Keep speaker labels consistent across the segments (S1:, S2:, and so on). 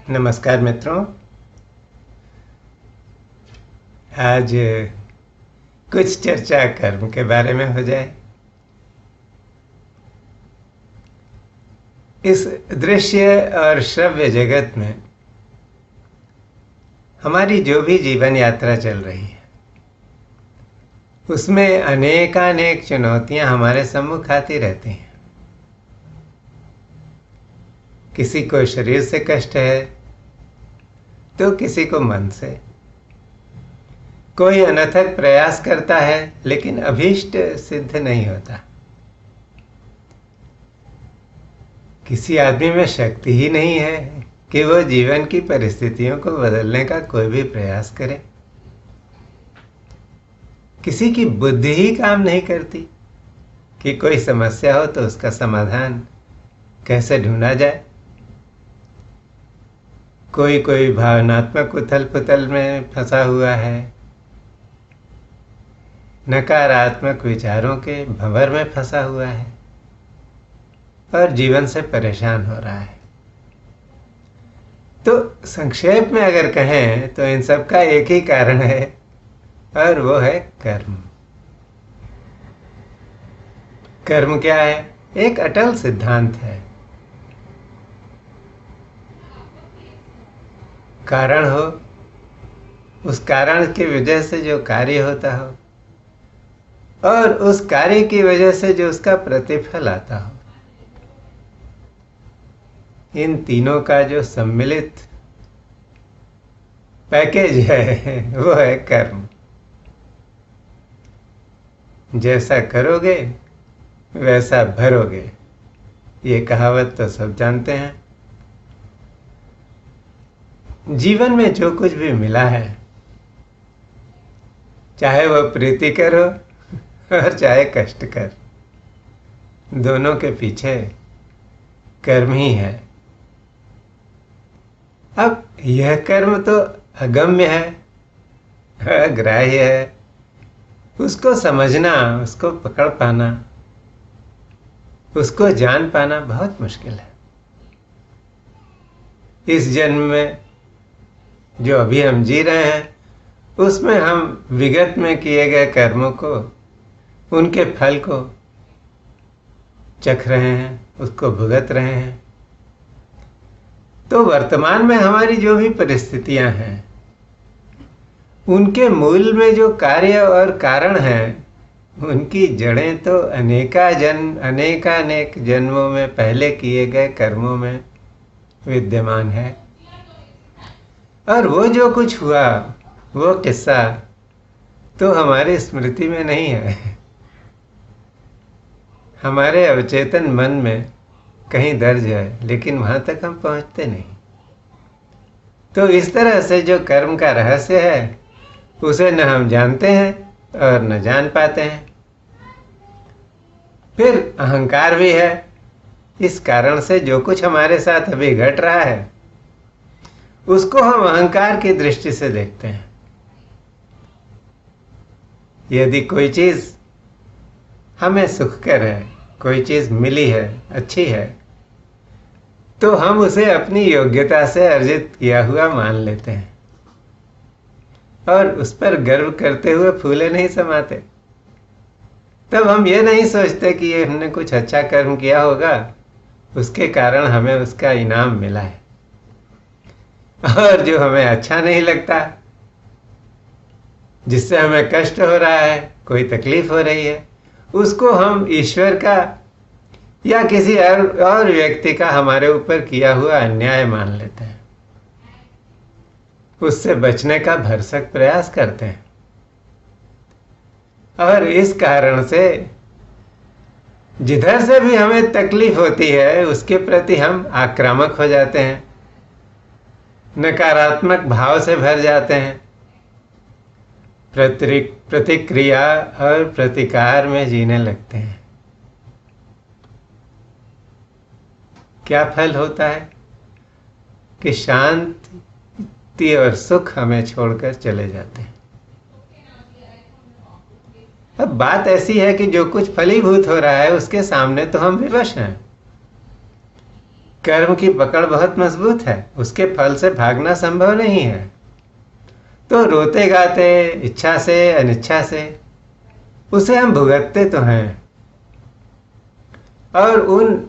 S1: नमस्कार मित्रों। आज कुछ चर्चा कर्म के बारे में हो जाए। इस दृश्य और श्रव्य जगत में हमारी जो भी जीवन यात्रा चल रही है उसमें अनेकानेक चुनौतियां हमारे सम्मुख आती रहती हैं। किसी को शरीर से कष्ट है तो किसी को मन से। कोई अनथक प्रयास करता है लेकिन अभीष्ट सिद्ध नहीं होता। किसी आदमी में शक्ति ही नहीं है कि वो जीवन की परिस्थितियों को बदलने का कोई भी प्रयास करे। किसी की बुद्धि ही काम नहीं करती कि कोई समस्या हो तो उसका समाधान कैसे ढूंढा जाए। कोई भावनात्मक उथल पुथल में फंसा हुआ है, नकारात्मक विचारों के भंवर में फंसा हुआ है और जीवन से परेशान हो रहा है। तो संक्षेप में अगर कहें तो इन सब का एक ही कारण है और वो है कर्म। कर्म क्या है? एक अटल सिद्धांत है। कारण हो, उस कारण की वजह से जो कार्य होता हो और उस कार्य की वजह से जो उसका प्रतिफल आता हो, इन तीनों का जो सम्मिलित पैकेज है वो है कर्म। जैसा करोगे वैसा भरोगे, ये कहावत तो सब जानते हैं। जीवन में जो कुछ भी मिला है, चाहे वह प्रीतिकर हो और चाहे कष्टकर, दोनों के पीछे कर्म ही है। अब यह कर्म तो अगम्य है, अग्राह्य है। उसको समझना, उसको पकड़ पाना, उसको जान पाना बहुत मुश्किल है। इस जन्म में जो अभी हम जी रहे हैं उसमें हम विगत में किए गए कर्मों को, उनके फल को चख रहे हैं, उसको भुगत रहे हैं। तो वर्तमान में हमारी जो भी परिस्थितियां हैं उनके मूल में जो कार्य और कारण हैं, उनकी जड़ें तो अनेकानेक जन्मों में पहले किए गए कर्मों में विद्यमान है। और वो जो कुछ हुआ, वो किस्सा तो हमारी स्मृति में नहीं है, हमारे अवचेतन मन में कहीं दर्ज है, लेकिन वहां तक हम पहुंचते नहीं। तो इस तरह से जो कर्म का रहस्य है उसे न हम जानते हैं और न जान पाते हैं। फिर अहंकार भी है। इस कारण से जो कुछ हमारे साथ अभी घट रहा है उसको हम अहंकार की दृष्टि से देखते हैं। यदि कोई चीज हमें सुखकर है, कोई चीज मिली है, अच्छी है, तो हम उसे अपनी योग्यता से अर्जित किया हुआ मान लेते हैं और उस पर गर्व करते हुए फूले नहीं समाते। तब हम ये नहीं सोचते कि ये हमने कुछ अच्छा कर्म किया होगा, उसके कारण हमें उसका इनाम मिला है। और जो हमें अच्छा नहीं लगता, जिससे हमें कष्ट हो रहा है, कोई तकलीफ हो रही है, उसको हम ईश्वर का या किसी और व्यक्ति का हमारे ऊपर किया हुआ अन्याय मान लेते हैं। उससे बचने का भरसक प्रयास करते हैं और इस कारण से जिधर से भी हमें तकलीफ होती है उसके प्रति हम आक्रामक हो जाते हैं, नकारात्मक भाव से भर जाते हैं, प्रतिक्रिया और प्रतिकार में जीने लगते हैं। क्या फल होता है कि शांति और सुख हमें छोड़कर चले जाते हैं। अब बात ऐसी है कि जो कुछ फलीभूत हो रहा है उसके सामने तो हम विवश हैं। कर्म की पकड़ बहुत मजबूत है, उसके फल से भागना संभव नहीं है। तो रोते गाते, इच्छा से अनिच्छा से, उसे हम भुगतते तो हैं, और उन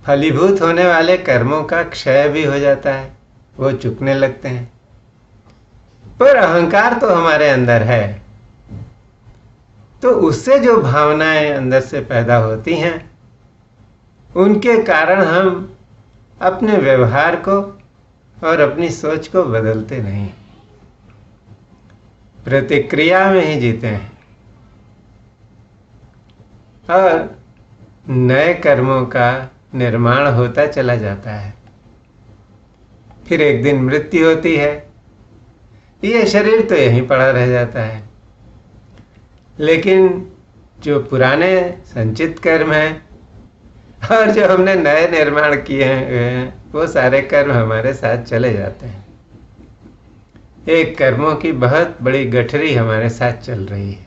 S1: फलीभूत होने वाले कर्मों का क्षय भी हो जाता है, वो चुकने लगते हैं। पर अहंकार तो हमारे अंदर है, तो उससे जो भावनाएं अंदर से पैदा होती हैं, उनके कारण हम अपने व्यवहार को और अपनी सोच को बदलते नहीं, प्रतिक्रिया में ही जीते हैं, और नए कर्मों का निर्माण होता चला जाता है। फिर एक दिन मृत्यु होती है, ये शरीर तो यहीं पड़ा रह जाता है, लेकिन जो पुराने संचित कर्म हैं और जो हमने नए निर्माण किए हैं, वो सारे कर्म हमारे साथ चले जाते हैं। एक कर्मों की बहुत बड़ी गठरी हमारे साथ चल रही है,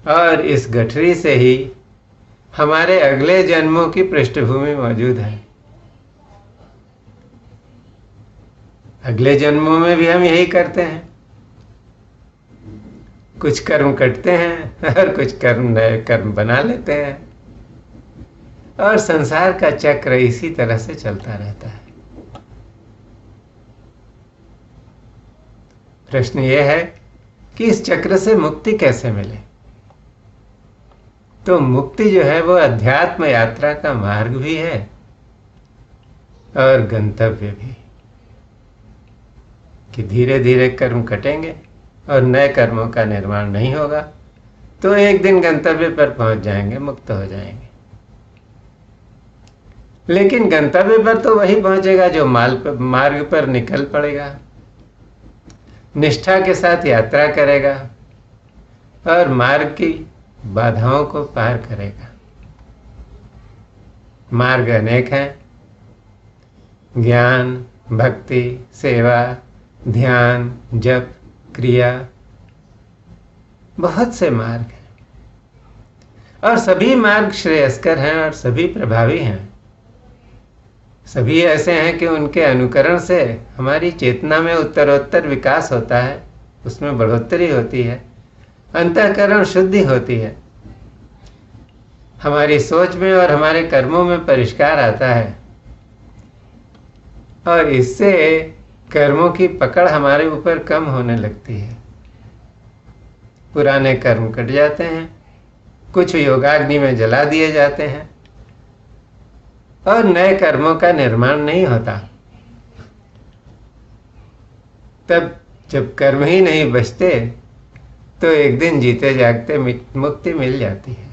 S1: और इस गठरी से ही हमारे अगले जन्मों की पृष्ठभूमि मौजूद है। अगले जन्मों में भी हम यही करते हैं, कुछ कर्म कटते हैं और कुछ कर्म नए कर्म बना लेते हैं, और संसार का चक्र इसी तरह से चलता रहता है। प्रश्न यह है कि इस चक्र से मुक्ति कैसे मिले। तो मुक्ति जो है वो अध्यात्म यात्रा का मार्ग भी है और गंतव्य भी, कि धीरे धीरे कर्म कटेंगे और नए कर्मों का निर्माण नहीं होगा, तो एक दिन गंतव्य पर पहुंच जाएंगे, मुक्त हो जाएंगे। लेकिन गंतव्य पर तो वही पहुंचेगा जो मार्ग पर निकल पड़ेगा, निष्ठा के साथ यात्रा करेगा और मार्ग की बाधाओं को पार करेगा। मार्ग अनेक हैं, ज्ञान, भक्ति, सेवा, ध्यान, जप, क्रिया, बहुत से मार्ग हैं, और सभी मार्ग श्रेयस्कर हैं और सभी प्रभावी हैं। सभी ऐसे हैं कि उनके अनुकरण से हमारी चेतना में उत्तरोत्तर विकास होता है, उसमें बढ़ोतरी होती है, अंतःकरण शुद्धि होती है, हमारी सोच में और हमारे कर्मों में परिष्कार आता है, और इससे कर्मों की पकड़ हमारे ऊपर कम होने लगती है। पुराने कर्म कट जाते हैं, कुछ योगाग्नि में जला दिए जाते हैं, और नए कर्मों का निर्माण नहीं होता। तब जब कर्म ही नहीं बचते, तो एक दिन जीते जागते मुक्ति मिल जाती है।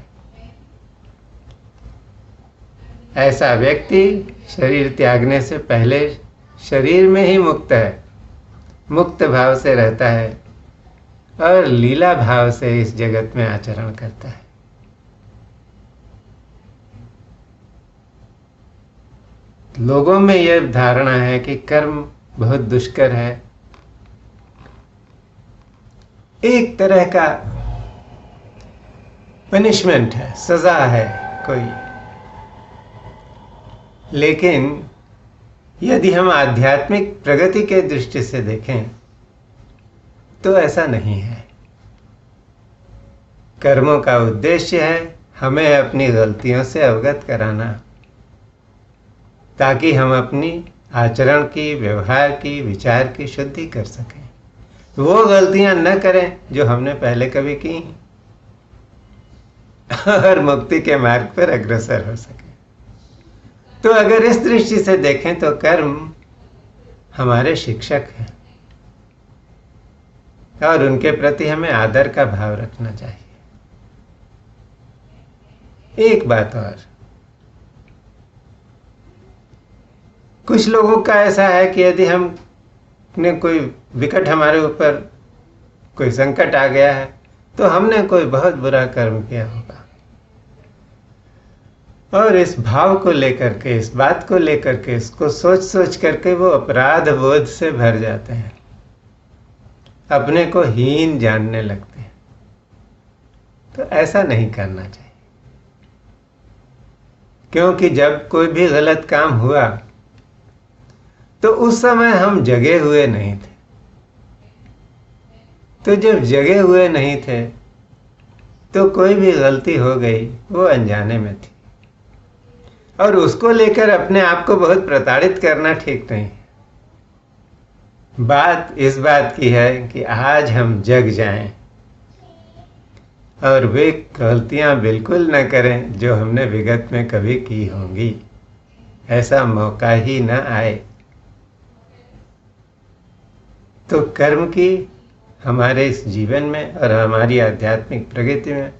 S1: ऐसा व्यक्ति शरीर त्यागने से पहले शरीर में ही मुक्त है, मुक्त भाव से रहता है और लीला भाव से इस जगत में आचरण करता है। लोगों में यह धारणा है कि कर्म बहुत दुष्कर है, एक तरह का पनिशमेंट है, सजा है कोई। लेकिन यदि हम आध्यात्मिक प्रगति के दृष्टि से देखें तो ऐसा नहीं है। कर्मों का उद्देश्य है हमें अपनी गलतियों से अवगत कराना, ताकि हम अपनी आचरण की, व्यवहार की, विचार की शुद्धि कर सकें, वो गलतियां न करें जो हमने पहले कभी की, और मुक्ति के मार्ग पर अग्रसर हो सके। तो अगर इस दृष्टि से देखें तो कर्म हमारे शिक्षक हैं, और उनके प्रति हमें आदर का भाव रखना चाहिए। एक बात और, कुछ लोगों का ऐसा है कि यदि हमने कोई विकट, हमारे ऊपर कोई संकट आ गया है, तो हमने कोई बहुत बुरा कर्म किया होगा, और इस भाव को लेकर के, इस बात को लेकर के, इसको सोच सोच करके वो अपराध बोध से भर जाते हैं, अपने को हीन जानने लगते हैं। तो ऐसा नहीं करना चाहिए। क्योंकि जब कोई भी गलत काम हुआ तो उस समय हम जगे हुए नहीं थे। तो जब जगे हुए नहीं थे तो कोई भी गलती हो गई वो अनजाने में थी, और उसको लेकर अपने आप को बहुत प्रताड़ित करना ठीक नहीं है। बात इस बात की है कि आज हम जग जाएं और वे गलतियां बिल्कुल न करें जो हमने विगत में कभी की होंगी, ऐसा मौका ही न आए। तो कर्म की हमारे इस जीवन में और हमारी आध्यात्मिक प्रगति में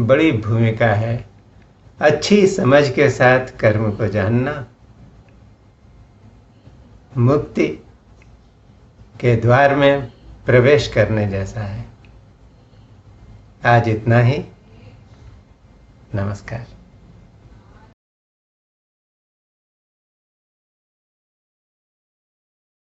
S1: बड़ी भूमिका है। अच्छी समझ के साथ कर्म को जानना मुक्ति के द्वार में प्रवेश करने जैसा है। आज इतना ही। नमस्कार।